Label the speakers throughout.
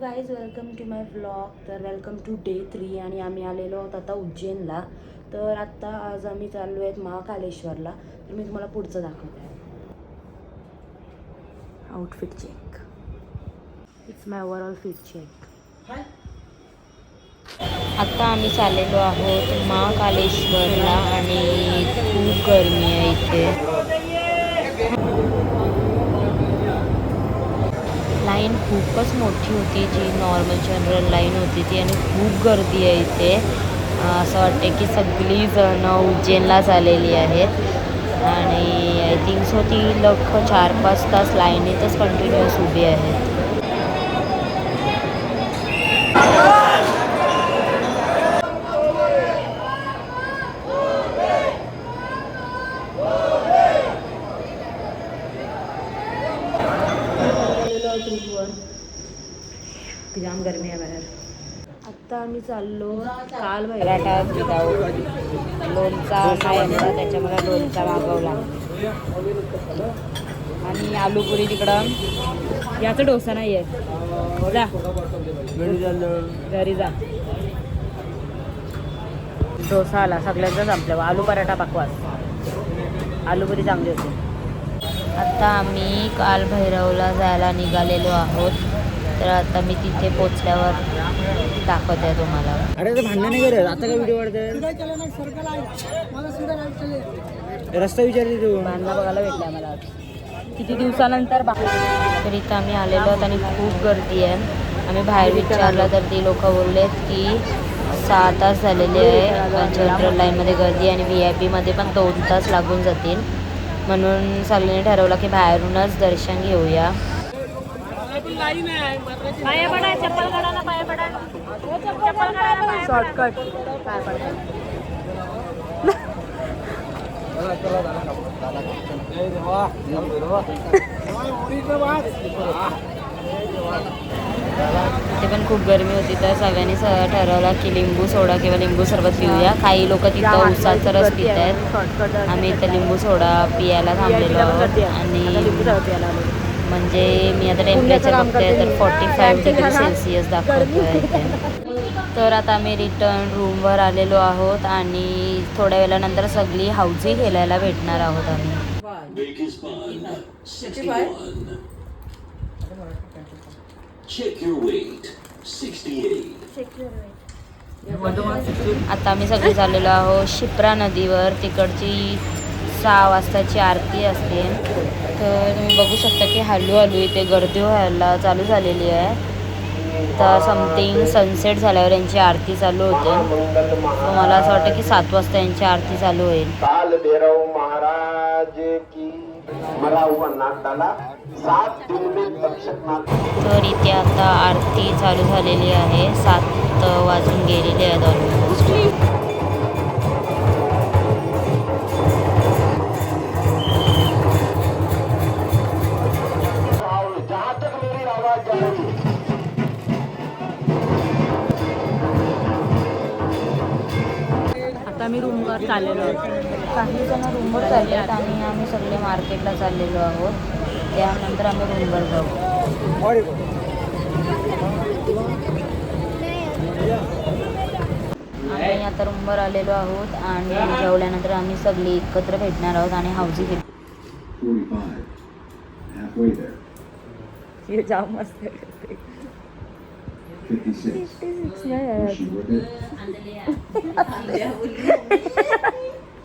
Speaker 1: Guys welcome to my vlog. तर welcome to day 3 आणि आम्ही आलेलो आहोत आता उज्जैनला. तर आत्ता आज आम्ही चाललो आहेत महाकालेश्वरला. तर मी तुम्हाला पुढचं दाखवते. Outfit check. It's my overall fit check. आत्ता आम्ही चाललेलो आहोत महाकालेश्वरला आणि खूप गरमी आहे इथे. लाईन खूपच मोठी होती, जी नॉर्मल जनरल लाईन होती ती, आणि खूप गर्दी आहे इथे. असं वाटते की सगळी जण उज्जैनलाच आलेली आहेत आणि आय थिंक सो ती लोक 4-5 तास लाईनीतच कंटिन्युअस उभी आहेत. जाम गरमी आहे बाहेर. आत्ता आम्ही चाललो काल पराठा विदाऊट लोणचा काय असता त्याच्यामध्ये लोणचा मागवला आणि आलूपुरी तिकडं. याचा डोसा नाही आहे, जा घरी जा. डोसा आला सगळ्यांचा संपल्यावर. आलू पराठा बकवास, आलूपुरी चांगली होती. आत्ता आम्ही काल भैरवला जायला निघालेलो आहोत. तर आता मी तिथे पोचल्यावर दाखवते आहे तुम्हाला.
Speaker 2: अरे तर भांडण नाही करत आता काय व्हिडिओ वाढते. रस्ता विचारते तू.
Speaker 1: भांडणं बघायला भेटले आम्हाला किती दिवसानंतर. तर इथं आम्ही आलेलो आहोत आणि खूप गर्दी आहे. आम्ही बाहेर विचारलं तर ती लोक बोललेत की 6 तास झालेले आहे जनरल लाईनमध्ये गर्दी आणि VIP पण 2 तास लागून जातील. म्हणून सगळ्यांनी ठरवलं की बाहेरूनच दर्शन घेऊया. पाया पडा, चप्पल काढा ना, पाया पडा, चप्पल काढा, शॉर्टकट पाया पडा. इथे पण खूप गरमी होती तर सगळ्यांनी ठरवलं की लिंबू सोडा किंवा लिंबू सरबत पिऊया. काही लोक तिथं उसाचा रस पित आहेत. आम्ही इथं लिंबू सोडा पियाला थांबलेलो आहोत. आणि म्हणजे मी आता टेम्परेचर बघते तर 45 डिग्री सेल्सिअस दाखवतो आहे इथे. तर आता आम्ही रिटर्न रूमवर आलेलो आहोत आणि थोड्या वेळानंतर सगळी हाऊजी खेळायला भेटणार आहोत आम्ही. आता आम्ही सगळे चाललेलो आहोत शिप्रा नदीवर. तिकडची 6 वाजताची आरती असते. तर तुम्ही बघू शकता की हळूहळू इथे गर्दी व्हायला चालू झालेली आहे. तर समथिंग सनसेट झाल्यावर यांची आरती चालू होते. तर मला असं वाटतं की 7 वाजता यांची आरती चालू होईल. तर इथे आता आरती चालू झालेली आहे. 7 वाजून गेलेले आहेत ऑलमोस्ट. आता आम्ही रूमवर चाललेलो आहोत. काही जण रूमवर चालले आहेत आणि आम्ही सगळे मार्केटला चाललेलो आहोत. त्यानंतर आम्ही रूमवर जाऊ. आम्ही आता रूमवर आलेलो आहोत आणि जेवल्यानंतर आम्ही सगळे एकत्र भेटणार आहोत आणि हाऊजी घेऊ. हे जाम मस्त आहे.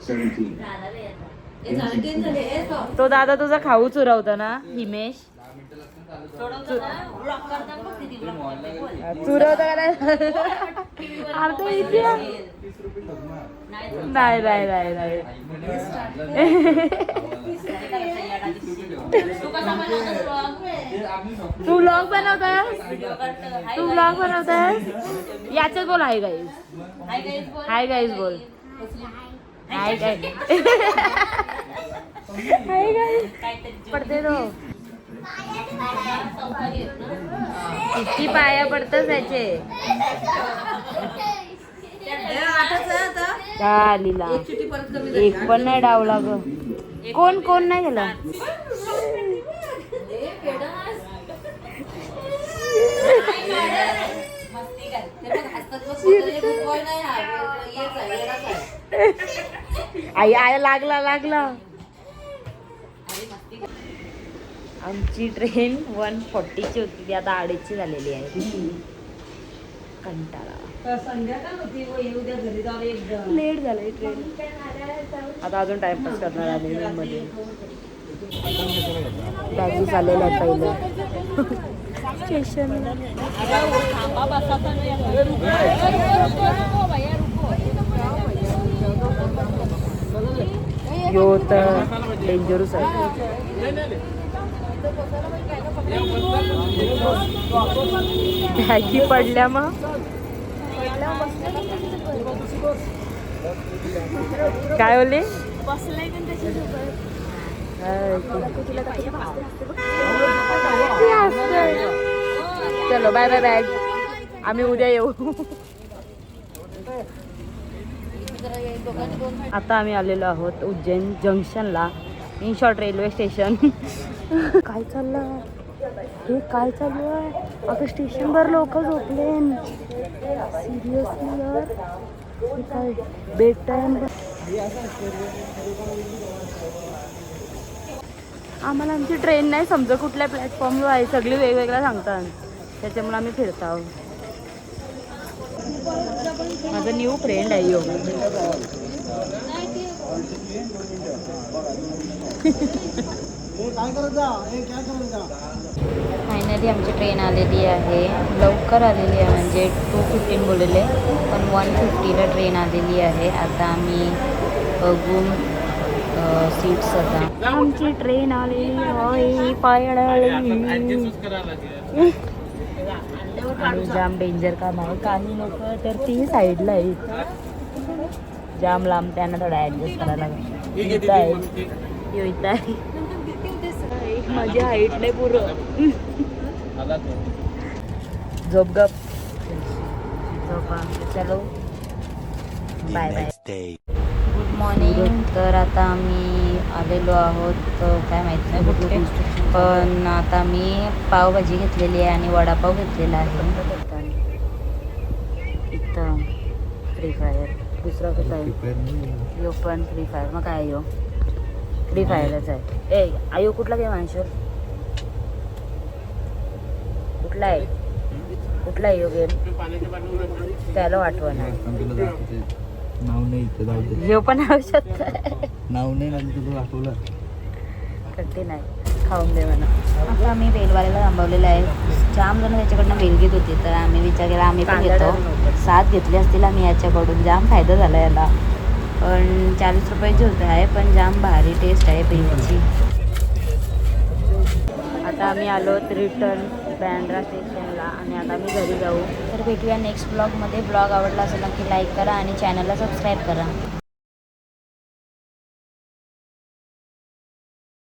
Speaker 1: 56 तो दादा तुझा खाऊ चुरवतो ना हिमेश. चुरवतो का नाही? तू व्लॉग बनवतोस? तू व्लॉग बनवतोस? याच्यात बोल हाय गाईज. हाय गाईज बोल. Hi guys. हाय गाईज पडते तो. किती पाया पडतस याचे. लीला एक पण नाही डावला ग. कोण कोण नाही गेला. आई आय लागला लागला. आमची ट्रेन 1:40ची होती ती आता 2:30ची झालेली आहे. कंटाळा लेट झालंय ट्रेन. आता अजून टाइमपास करणार आम्ही रूममध्ये. बॅगेस आलेल्या आहेत पहिलं स्टेशन. यो तर डेंजरस आहे. बॅगी पडल्या मग काय बोलले. चलो बाय बाय बॅग. आम्ही उद्या येऊ. आता आम्ही आलेलो आहोत उज्जैन जंक्शनला. In short railway station. काय चाललं हे काय चालू आहे. आता स्टेशनवर लोक झोपले. सिरियसली यार काय बेड टाइम. आम्हाला आमची ट्रेन नाही समजा कुठल्या प्लॅटफॉर्मवर आहे. सगळी वेगवेगळ्या सांगतात त्याच्यामुळे आम्ही फिरत आहोत. माझा न्यू फ्रेंड आहे यो. फायनली आमची ट्रेन आलेली आहे. लवकर आलेली आहे म्हणजे 2:15 बोलले पण 1:50ला ट्रेन आलेली आहे. आता आम्ही बघू सीट्स. आता आमची ट्रेन आलेली आहे. आणि जाम डेंजर काम आहे. काही लोक तर 3 साईडला आहेत. जाम लांब त्यांना थोडा ॲडजस्ट करायला येत आहे. माझी हाईट नाही पुरं. झोप गप झोपा. चलो बाय बाय. Good morning. तर आता आम्ही आलेलो आहोत काय माहीत नाही कुठे पण आता मी पावभाजी घेतलेली आहे आणि वडापाव घेतलेला आहे. इथं फ्री फायर. दुसरा कसं आहे यो पण फ्री फायर. मग काय यो फ्री फायरच आहे. ए आयो कुठला गेम आहे शोर. कुठला आहे कुठला आहे यो गेम त्याला आठवण आहे.
Speaker 2: नाव नाही
Speaker 1: यो पण आणू शकतो.
Speaker 2: नाव नाही तुला आठवलं
Speaker 1: कठीण आहे. खाऊन दे म्हणा. आता आम्ही बेलवाल्याला थांबवलेलं आहे. जाम जण त्याच्याकडनं बेल घेत होते तर आम्ही विचार केला आम्ही पण घेतो. 7 घेतले असतील आम्ही याच्याकडून. जाम फायदा झाला याला. पण 40 रुपयाची होते आहे पण जाम भारी टेस्ट आहे बेलची. आता आम्ही आलो रिटर्न बँड्रा स्टेशनला आणि आता आम्ही घरी जाऊ. तर भेटूया नेक्स्ट ब्लॉगमध्ये. ब्लॉग आवडला असेल नक्की लाईक करा आणि चॅनलला सबस्क्राईब करा.